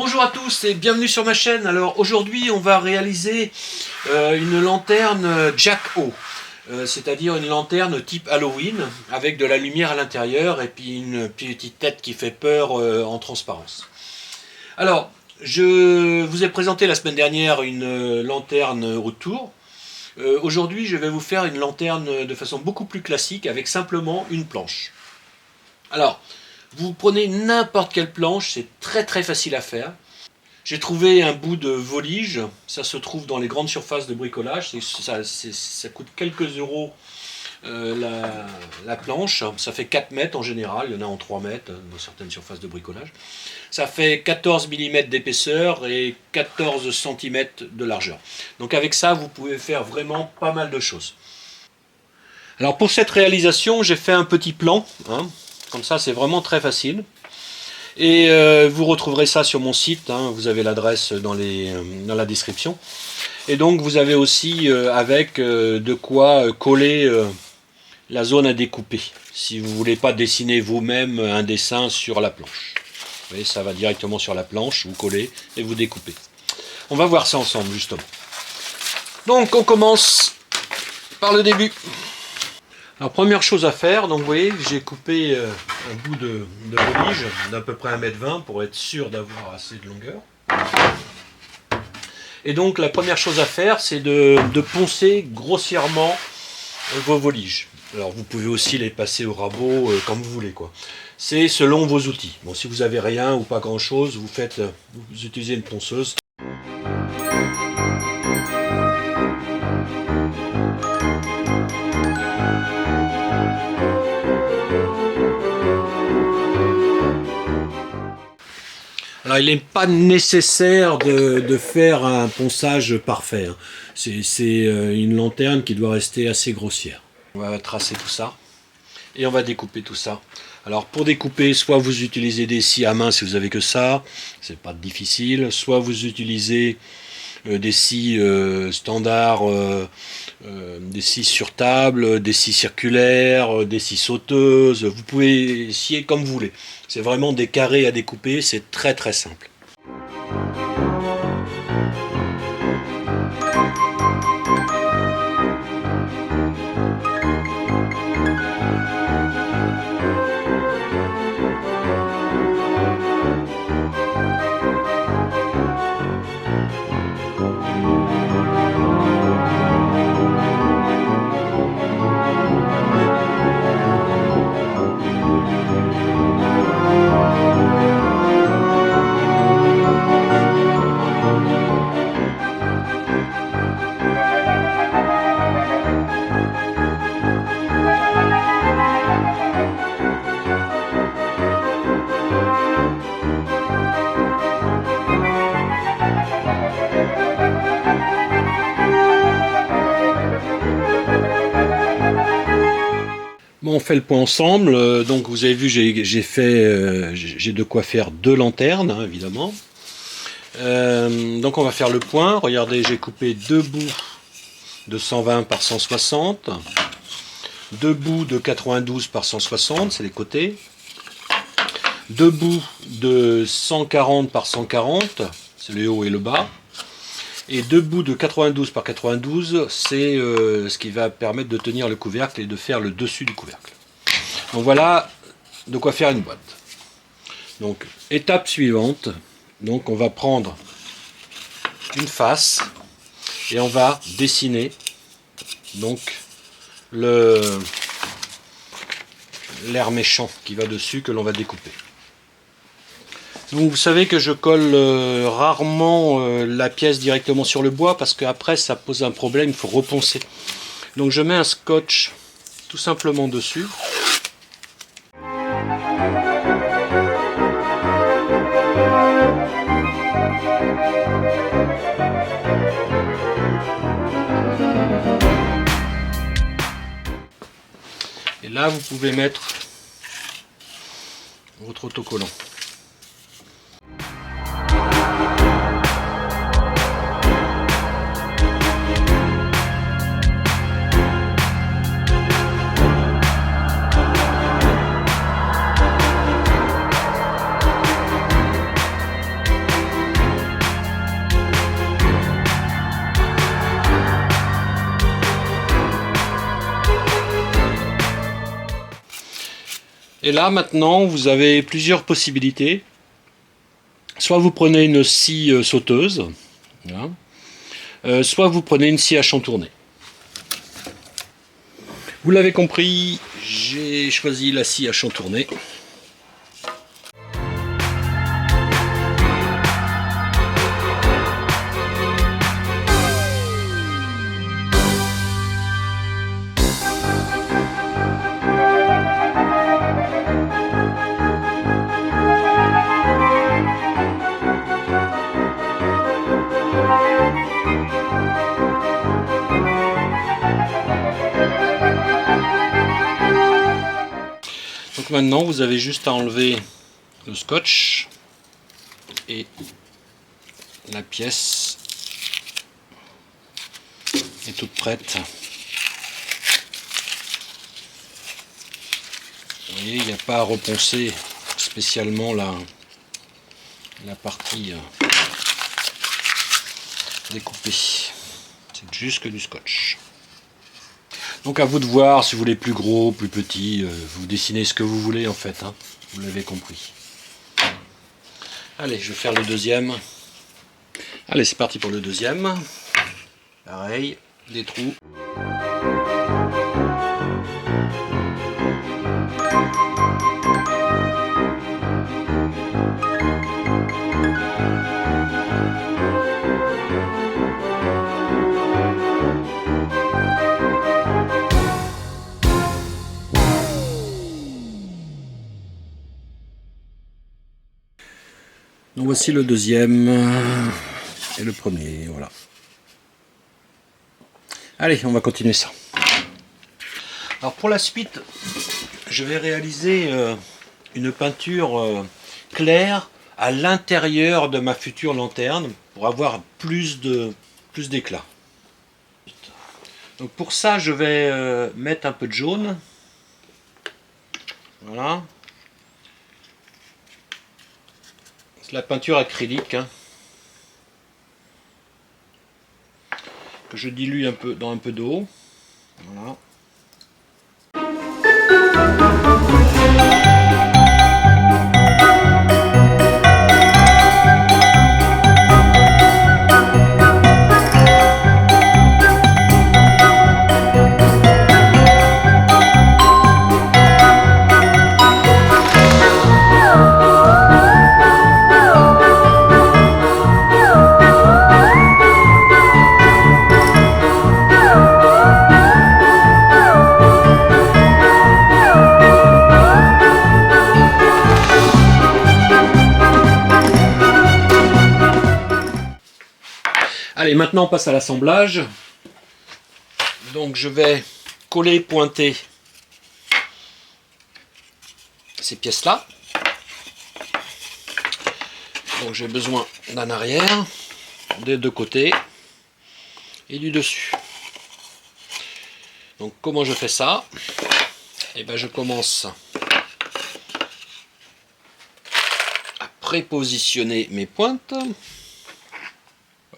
Bonjour à tous et bienvenue sur ma chaîne. Alors aujourd'hui on va réaliser une lanterne Jack-O, c'est-à-dire une lanterne type Halloween avec de la lumière à l'intérieur et puis une petite tête qui fait peur en transparence. Alors je vous ai présenté la semaine dernière une lanterne autour. Aujourd'hui je vais vous faire une lanterne de façon beaucoup plus classique avec simplement une planche. Alors vous prenez n'importe quelle planche, c'est très facile à faire. J'ai trouvé un bout de volige, ça se trouve dans les grandes surfaces de bricolage, ça coûte quelques euros la planche, ça fait 4 mètres en général, il y en a en 3 mètres dans certaines surfaces de bricolage. Ça fait 14 mm d'épaisseur et 14 cm de largeur. Donc avec ça vous pouvez faire vraiment pas mal de choses. Alors pour cette réalisation j'ai fait un petit plan, comme ça c'est vraiment très facile. Et vous retrouverez ça sur mon site, vous avez l'adresse dans la description. Et donc vous avez aussi avec de quoi coller la zone à découper, si vous ne voulez pas dessiner vous-même un dessin sur la planche. Vous voyez, ça va directement sur la planche, vous collez et vous découpez. On va voir ça ensemble justement. Donc on commence par le début. Alors première chose à faire, donc vous voyez, j'ai coupé un bout de volige d'à peu près 1,20 m pour être sûr d'avoir assez de longueur. Et donc la première chose à faire, c'est de poncer grossièrement vos voliges. Alors vous pouvez aussi les passer au rabot comme vous voulez, quoi. C'est selon vos outils. Bon, si vous avez rien ou pas grand chose, vous utilisez une ponceuse. Alors il n'est pas nécessaire de faire un ponçage parfait, c'est une lanterne qui doit rester assez grossière. On va tracer tout ça et on va découper tout ça. Alors pour découper, soit vous utilisez des scies à main si vous avez que ça, c'est pas difficile, soit vous utilisez des scies standards, des scies sur table, des scies circulaires, des scies sauteuses, vous pouvez scier comme vous voulez. C'est vraiment des carrés à découper, c'est très simple. Bon, on fait le point ensemble, donc vous avez vu j'ai de quoi faire 2 lanternes, évidemment. Donc on va faire le point, regardez, j'ai coupé 2 bouts de 120 par 160, 2 bouts de 92 par 160, c'est les côtés, 2 bouts de 140 par 140, c'est le haut et le bas, et 2 bouts de 92 par 92, c'est ce qui va permettre de tenir le couvercle et de faire le dessus du couvercle. Donc voilà de quoi faire une boîte. Donc étape suivante, donc on va prendre une face et on va dessiner donc l'air méchant qui va dessus, que l'on va découper. Donc vous savez que je colle rarement la pièce directement sur le bois parce qu'après ça pose un problème, il faut reponcer. Donc je mets un scotch tout simplement dessus. Et là vous pouvez mettre votre autocollant. Et là maintenant vous avez plusieurs possibilités. Soit vous prenez une scie sauteuse, voilà. Soit vous prenez une scie à chantourner. Vous l'avez compris, j'ai choisi la scie à chantourner. Donc maintenant vous avez juste à enlever le scotch et la pièce est toute prête. Vous voyez, il n'y a pas à reponcer spécialement la partie découpée, c'est juste que du scotch. Donc à vous de voir si vous voulez plus gros, plus petit, vous dessinez ce que vous voulez en fait, hein, vous l'avez compris. Allez, je vais faire le deuxième. Allez, c'est parti pour le deuxième. Pareil, des trous. Donc voici le deuxième et le premier, voilà. Allez, on va continuer ça. Alors pour la suite, je vais réaliser une peinture claire à l'intérieur de ma future lanterne pour avoir plus d'éclat. Donc pour ça, je vais mettre un peu de jaune. Voilà. C'est la peinture acrylique, hein, que je dilue un peu dans un peu d'eau. Voilà. Allez, maintenant on passe à l'assemblage. Donc je vais coller, pointer ces pièces-là. Donc j'ai besoin d'un arrière, des deux côtés et du dessus. Donc comment je fais ça? Et ben je commence à prépositionner mes pointes.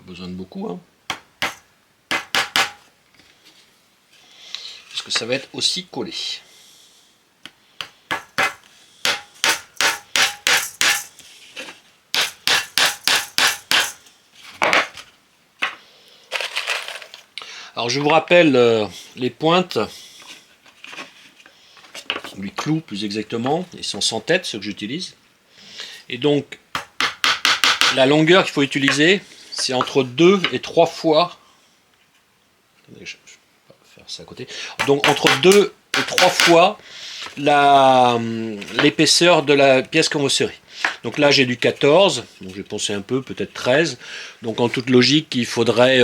Besoin de beaucoup, hein. Parce que ça va être aussi collé. Alors je vous rappelle les pointes, les clous plus exactement, ils sont sans tête ceux que j'utilise. Et donc la longueur qu'il faut utiliser, c'est entre 2 et 3 fois, je vais faire ça à côté, donc entre 2 et 3 fois l'épaisseur de la pièce qu'on veut serrer. Donc là j'ai du 14, donc j'ai pensé un peu, peut-être 13, donc en toute logique il faudrait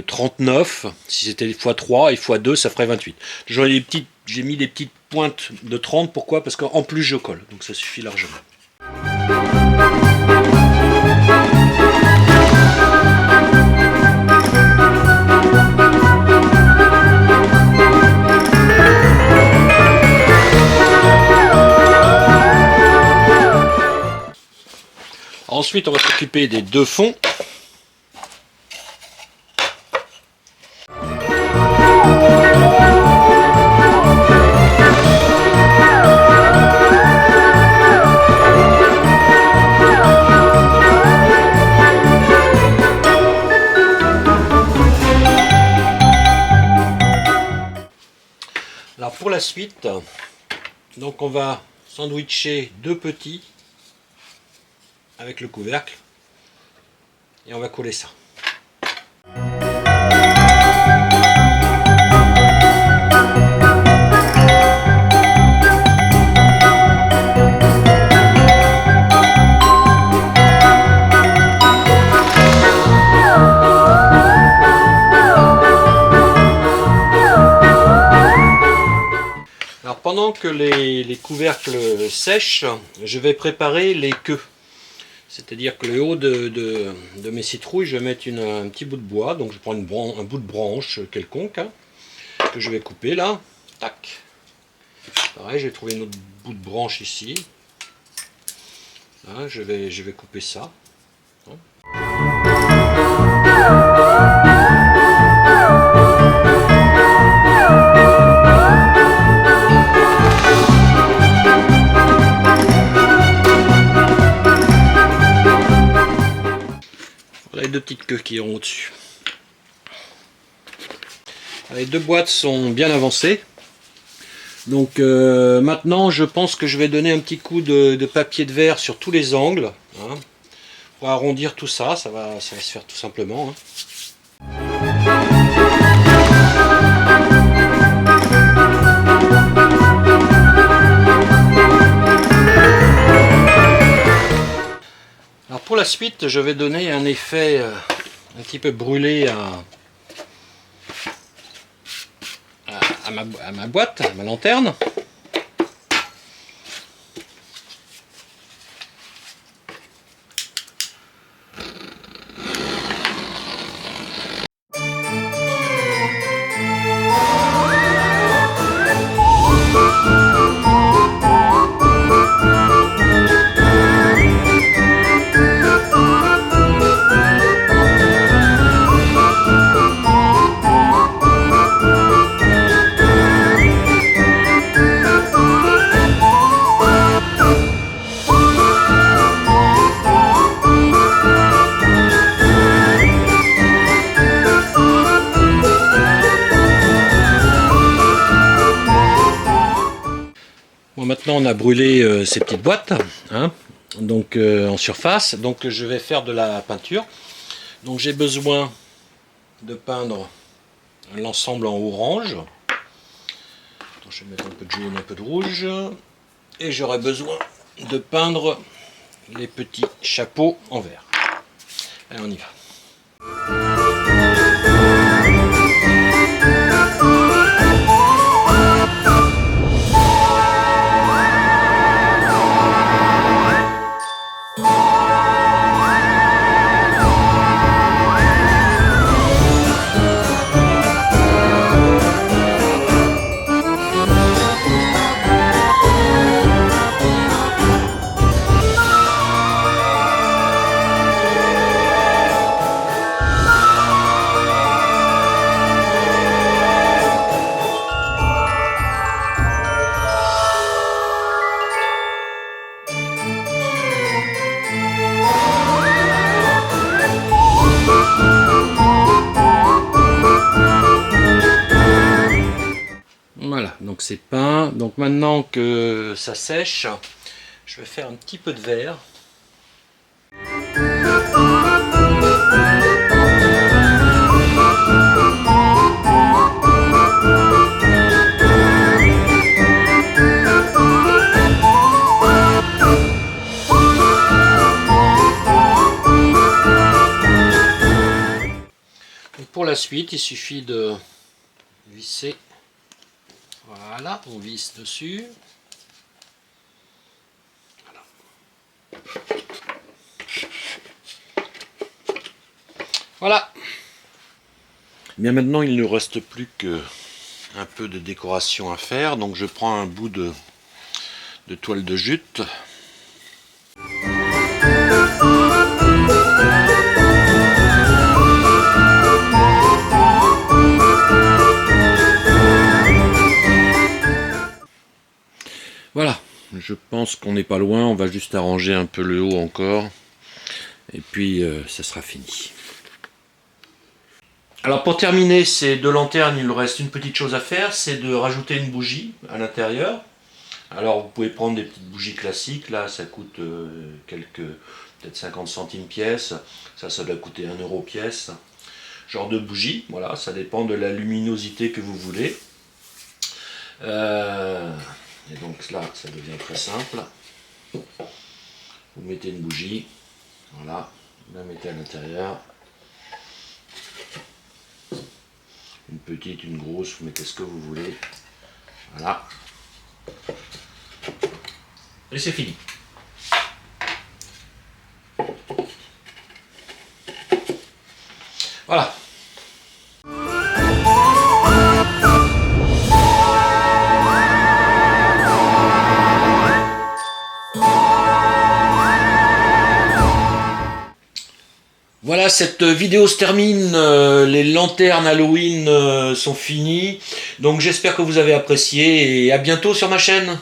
39, si c'était x3 et x2 ça ferait 28. J'ai mis des petites pointes de 30, pourquoi? Parce qu'en plus je colle, donc ça suffit largement. Ensuite, on va s'occuper des deux fonds. Alors pour la suite, donc on va sandwicher 2 petits avec le couvercle et on va coller ça. Alors pendant que les couvercles sèchent, je vais préparer les queues. C'est-à-dire que le haut de mes citrouilles, je vais mettre un petit bout de bois. Donc je prends un bout de branche quelconque, hein, que je vais couper là. Tac. Pareil, j'ai trouvé un autre bout de branche ici. Là, je vais couper ça. Les 2 petites queues qui iront au-dessus. Les 2 boîtes sont bien avancées. Donc maintenant je pense que je vais donner un petit coup de papier de verre sur tous les angles, hein, pour arrondir tout ça, ça va se faire tout simplement. Hein. Alors pour la suite, je vais donner un effet un petit peu brûlé à ma boîte, à ma lanterne. Bon, maintenant on a brûlé ces petites boîtes, hein, donc en surface, donc je vais faire de la peinture. Donc j'ai besoin de peindre l'ensemble en orange. Donc, je vais mettre un peu de jaune, un peu de rouge, et j'aurai besoin de peindre les petits chapeaux en vert. Allez, on y va. Voilà, donc c'est peint. Donc maintenant que ça sèche, je vais faire un petit peu de vert. Donc pour la suite, il suffit de visser. Voilà, on visse dessus. Voilà. Bien maintenant, il ne reste plus que un peu de décoration à faire. Donc je prends un bout de toile de jute. Voilà, je pense qu'on n'est pas loin, on va juste arranger un peu le haut encore, et puis ça sera fini. Alors pour terminer ces deux lanternes, il nous reste une petite chose à faire, c'est de rajouter une bougie à l'intérieur. Alors vous pouvez prendre des petites bougies classiques, là ça coûte peut-être 50 centimes pièce, ça doit coûter 1 euro pièce. Genre de bougie, voilà, ça dépend de la luminosité que vous voulez. Et donc là, ça devient très simple. Vous mettez une bougie, voilà, vous la mettez à l'intérieur. Une petite, une grosse, vous mettez ce que vous voulez. Voilà. Et c'est fini. Voilà. Voilà, cette vidéo se termine, les lanternes Halloween sont finies, donc j'espère que vous avez apprécié et à bientôt sur ma chaîne.